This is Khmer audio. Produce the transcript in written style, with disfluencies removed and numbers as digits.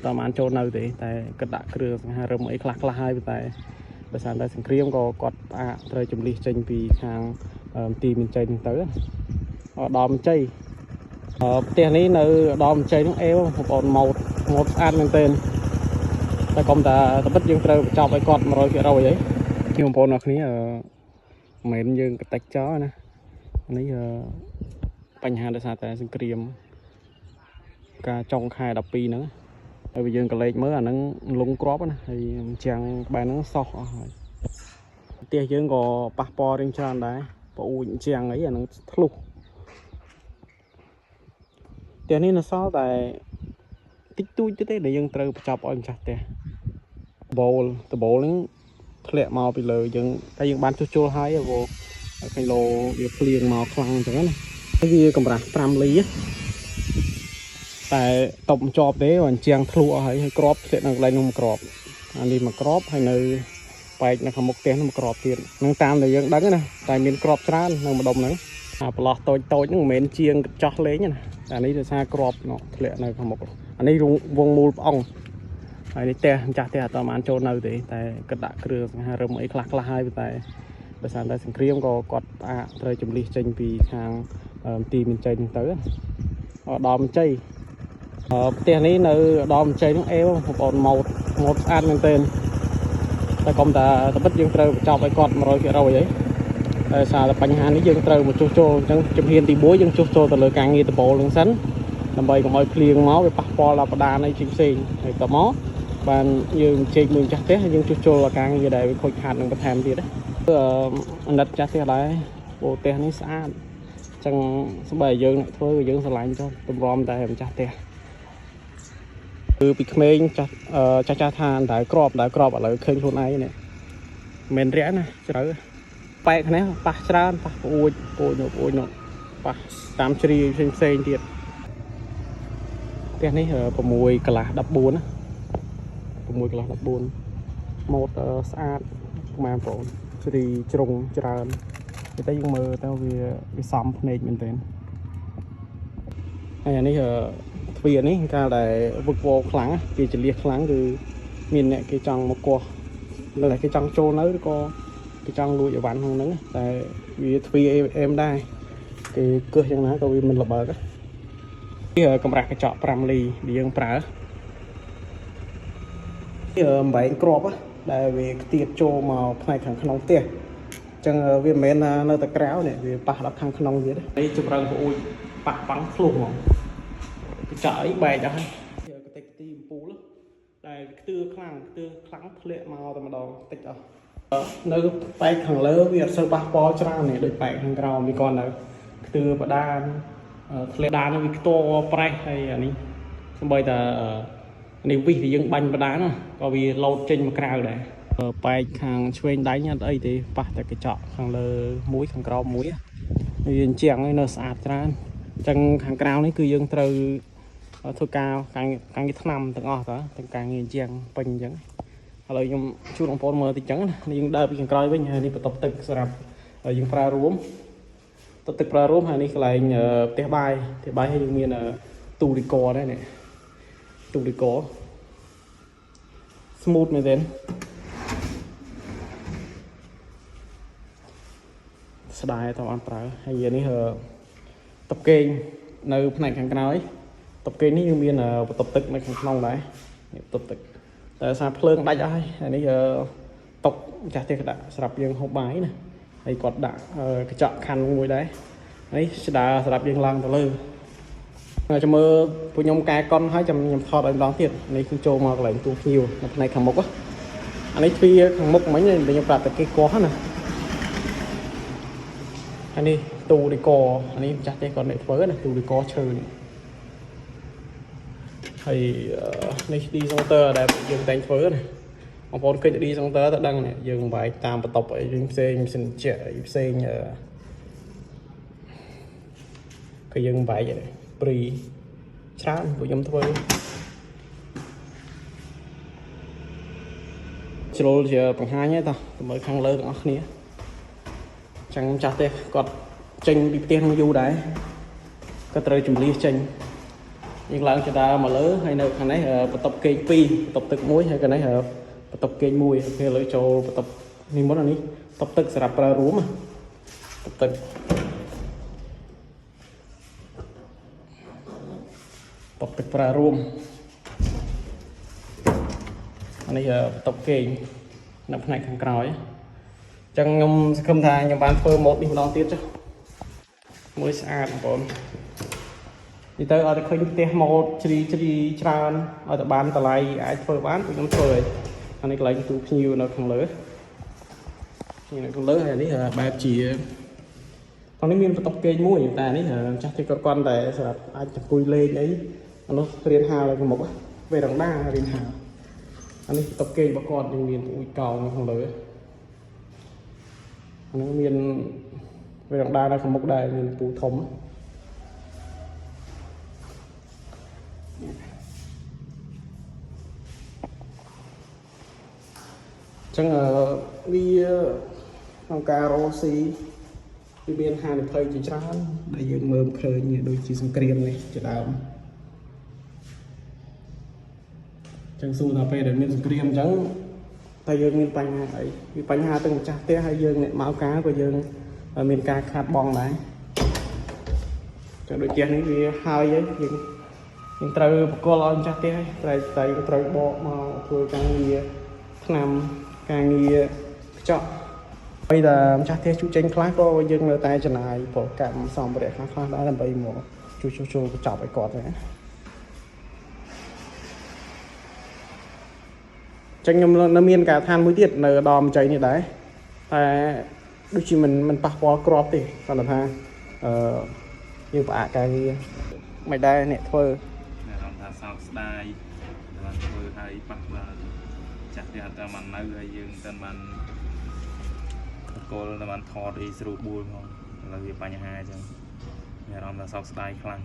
តើបានចូលនៅទេតែគាត់ដាក់គ្រឿងសង្ហារឹមអីខ្លះហើយតែបើសិនតែសង្គ្រាមក៏គាត់អាចត្រូវជំនះចេញពីខាងទីមានជ័យទៅដល់មជ័យផ្ទះនេះនៅដល់មជ័យនោះអេបងប្អូនម៉ូតស្អាតមែនទែនតែកុំតែបិទយើងត្រូវបញ្ចប់ឲ្យគាត់ 100% ហីខ្ញុំបងប្អូនអ្នកគ្នាមិនមែនយើងកតិចចោលណានេះបញ្ហាដោយសារតែសង្គ្រាមការចុងខែ12ហ្នឹងហើយយើងក៏លេខមើលអាហ្នឹងលងក្របណាហើយជាងបែរហ្នឹងសោះអស់ហើយផ្ទះយើងក៏ប៉ះពាល់រៀងច្រើនដែរប្អូនជាងអីអាហ្នឹងធ្លុះផ្ទះនេះនៅសល់តែតិចតួចទៀតទេដែលយើងត្រូវបញ្ចប់ឲ្យម្ចាស់ផ្ទះដបូលហ្នឹងធ្លាក់មកពីលើយើងតែយើងបានជួសជុលហើយព្រោះគីឡូវាភ្លៀងមកខ្លាំងអញ្ចឹងណាវាកម្រាស់5លីតែតបជាប់ទេអញ្ចឹងធ្លុះអស់ហើយក្របធ្លាក់នៅកន្លែងនោះមួយក្របអានេះមួយក្របហើយនៅបែកនៅខាងមុខផ្ទះនោះមួយក្របទៀតនឹងតាមដែលយើងដឹងណាតែមានក្របច្រើននៅម្ដុំហ្នឹងអាប្រឡោះតូចហ្នឹងមិនមែនជាងចោះលេងណាអានេះដោយសារក្របនោះធ្លាក់នៅខាងមុខអានេះវងមូលផ្អង់ហើយនេះផ្ទះម្ចាស់ផ្ទះអត់បានចូលនៅទេតែគាត់ដាក់គ្រឿងសង្ហារឹមអីខ្លះហើយតែបើសិនតែសង្គ្រាមក៏គាត់អាចត្រូវជំនះចេញពីខាងទីមានជ័យទៅដល់មជ័យផ្ទះនេះនៅដល់មជ័យនោះអេបងប្អូនម៉ូតស្អាតមែនទែនតែកុំតែបិទយើងត្រូវបញ្ចប់ឲ្យគាត់ 100% ហីតែសារតែបញ្ហានេះយើងត្រូវមកជួសជុលអញ្ចឹងជំហានទី1យើងជួសជុលទៅលើការងារដបូលហ្នឹងសិនដើម្បីកុំឲ្យភ្លៀងមកវាប៉ះពាល់ដល់បដានអីផ្សេងហើយតមកបានយើងជែកមួយម្ចាស់ផ្ទះយើងជួសជុលការងារដែលវាខូចខាតនឹងបន្ថែមទៀតអាណិតចាស់ផ្ទះដែរព្រោះផ្ទះនេះស្អាតអញ្ចឹងស្បែកយើងអ្នកធ្វើយើងស្រឡាញ់ចុះទម្រាំតែម្ចាស់ផ្ទះគឺពីក្មេងចាស់ថាតែក្របឥឡូវឃើញខ្លួនឯងនេះមិនរាក់ណាជ្រៅបែកនេះប៉ះច្រើនប៉ះប្អូចនោះប៉ះតាមជ្រីផ្សេងទៀតផ្ទះនេះ6កន្លះ14ណា6កន្លះ14ម៉ូតស្អាតម៉ែបងប្អូនជ្រីជ្រុងច្រើនតែយើងមើលទៅវាសំភ្នែកមែនទែនហើយអានេះទ្វារនេះកាលដែលវឹកវរខ្លាំងគេចលះខ្លាំងគឺមានអ្នកគេចង់មកកោះនៅតែគេចង់ចូលនៅឬក៏គេចង់លួចអីវ៉ាន់ក្នុងហ្នឹងតែវាទ្វារអេមដែរគេគឹសយ៉ាងណាក៏វាមិនល្បើកនេះកម្រាស់កញ្ចក់5លីដែលយើងប្រើនេះអំបែងក្របដែលវាខ្ទាតចូលមកផ្នែកខាងក្នុងផ្ទះអញ្ចឹងវាមិនមែននៅតែក្រៅនេះវាប៉ះដល់ខាងក្នុងទៀតនេះជម្រៅប្អូនប៉ះប៉ាំងធ្លុះហ្មងកញ្ចក់អីបែកអស់ហើយកតិចទីអំពូលដែលខ្ទឿខ្លាំងធ្លាក់មកតែម្ដងតិចអស់នៅបែកខាងលើវាអត់សូវប៉ះពាល់ច្រើននេះដូចបែកខាងក្រោមវាគាត់នៅខ្ទឿបដានធ្លាក់ដានវាខ្ទប្រេះហើយអានេះសំបីតែនេះវិសដែលយើងបាញ់បដានក៏វាលោតចេញមកក្រៅដែរបែកខាងឆ្វេងដៃអត់អីទេប៉ះតែកញ្ចក់ខាងលើមួយខាងក្រោមមួយវាអញ្ចឹងឯនៅស្អាតច្រើនអញ្ចឹងខាងក្រៅនេះគឺយើងត្រូវធ្វើការងារថ្នាំទាំងអស់តើទាំងការងារជាងពេញអញ្ចឹងឥឡូវខ្ញុំជួបបងប្អូនមើលតិចអញ្ចឹងណាយើងដើរពីខាងក្រោយវិញហើយនេះបន្ទប់ទឹកសម្រាប់យើងប្រើរួមទឹកប្រើរួមហើយនេះកន្លែងផ្ទះបាយហើយយើងមានទូរីកដែរនេះទូរីកស្មូតមែនទេស្ដាយតើបានប្រើហើយនេះតុបកេងនៅផ្នែកខាងក្រោយតុបកេងនេះយើងមានបន្ទប់ទឹកនៅខាងក្នុងដែរនេះបន្ទប់ទឹកតែសារភ្លើងដាច់អស់ហើយនេះតុបចាស់ទៀតដាក់សម្រាប់យើងហូបបាយណាហើយគាត់ដាក់កញ្ចក់ខណ្ឌមួយដែរនេះស្ដារសម្រាប់យើងឡើងទៅលើចាំមើលពួកខ្ញុំកែកុនហើយខ្ញុំថតឲ្យម្ដងទៀតនេះគឺចូលមកកន្លែងទូភ្ញៀវនៅផ្នែកខាងមុខអានេះទ្វារខាងមុខមិញខ្ញុំប្រាប់តែគេកោះណាអានេះទូរីកអានេះម្ចាស់ទេគាត់អ្នកធ្វើណាទូរីកឈើនេះហើយនេះឌីសង់ទ័រដែលយើងតែងធ្វើណាបងប្អូនឃើញឌីសង់ទ័រទៅដឹងនេះយើងបែកតាមបន្ទប់អីផ្សេងម៉ាស៊ីនជែកអីផ្សេងគឺយើងបែកព្រីច្រើនពួកខ្ញុំធ្វើជ្រុលជាបង្ហាញទេតើមើលខាងលើទាំងអស់គ្នាចឹងចាស់ទេគាត់ចេញពីផ្ទះនឹងយូរដែរក៏ត្រូវជំនះចេញ យើងឡើងចដាមកលើហើយនៅខាងនេះបន្ទប់គេង2បន្ទប់ទឹកមួយហើយខាងនេះបន្ទប់គេងមួយគេលើចូលបន្ទប់នេះមុនអានេះបន្ទប់ទឹកសម្រាប់ប្រើរួមបន្ទប់ទឹកបន្ទប់ទឹកប្រើរួមអានេះបន្ទប់គេងនៅផ្នែកខាងក្រោយអញ្ចឹងខ្ញុំសង្ឃឹមថាខ្ញុំបានធ្វើម៉ូតនេះម្ដងទៀតចុះមួយស្អាតបងប្អូននេះទៅឲ្យតែឃើញផ្ទះម៉ូតជ្រីច្រើនឲ្យតែបានតម្លៃអាចធ្វើបានខ្ញុំធ្វើហើយអានេះកន្លែងទូភ្ញៀវនៅខាងលើនៅខាងលើហើយនេះបែបជាខាងនេះមានបន្ទប់គេងមួយតែនេះចាស់ទីគាត់តែសម្រាប់អាចអង្គុយលេងអីអានោះរៀនហាលទៅមុខវេរ៉ង់ដារៀនហាលអានេះបន្ទប់គេងរបស់គាត់នឹងមានអ៊ុយកោងនៅខាងលើអានោះមានវេរ៉ង់ដានៅខាងមុខដែរមានពូធំចឹងវាក្នុងការរស់ស៊ីវាមានហានិភ័យជាច្រើនដែលយើងមើលឃើញដូចជាសង្គ្រាមនេះជាដើមចឹងសួរថាពេលដែលមានសង្គ្រាមអញ្ចឹងតែយើងមានបញ្ហាអីវាបញ្ហាទាំងម្ចាស់ផ្ទះហើយយើងអ្នកមកការក៏យើងមានការខាតបង់ដែរចឹងដូចជានេះវាហើយយើងត្រូវបកគលឲ្យម្ចាស់ផ្ទះហើយត្រូវបកមកធ្វើការងារឆ្នាំការងារខ្ចក់ហើយតែម្ចាស់ផ្ទះជួយចេញខ្លះក៏យើងនៅតែចំណាយប្រកម្មសម្ភារៈខ្លះដែរដើម្បីមកជួយបញ្ចប់ឲ្យគាត់ហ្នឹងចឹងខ្ញុំនៅមានការដ្ឋានមួយទៀតនៅដមជ័យនេះដែរតែដូចជាមិនប៉ះពាល់ក្របទេគាត់ថាយើងផ្អាកការងារមិនដែរអ្នកធ្វើអារម្មណ៍ថាសោកស្ដាយបានធ្វើឲ្យប៉ះពាល់ចាស់ផ្ទះអត់តែបាននៅហើយយើងតែបានគោលតែបានថតអីស្រួលបួលហ្មងឥឡូវវាបញ្ហាអញ្ចឹងមានអារម្មណ៍ថាសោកស្ដាយខ្លាំង